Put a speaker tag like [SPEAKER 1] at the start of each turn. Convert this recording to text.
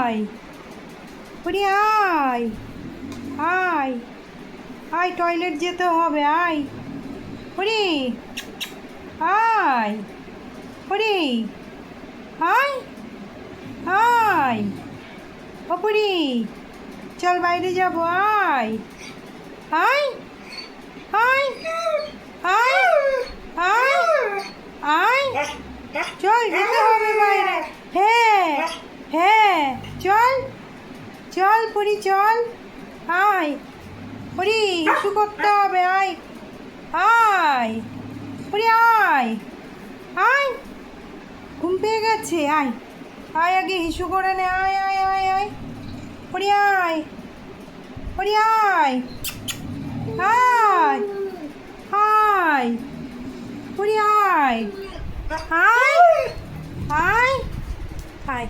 [SPEAKER 1] আয় ওরে আয় আয় আয় টয়লেট যেতে হবে আয় ওরে আয় ওরে আয় আয় ওপরে চল বাইরে যাবো আয় আয় আয় আয় আয় আয় চল যেতে হবে বাইরে হ্যাঁ হ্যাঁ চল চল পুরি চল আয় পুরি হিসু করতে হবে আয় আয় পুরি আয় আয় ঘুম পেয়ে গেছে আয় আয় আগে হিসু করে নে আয় আয় আয় আয় পুরি আয় পুরি আয় আয় আয় পুরি আয় আয় আয় আয়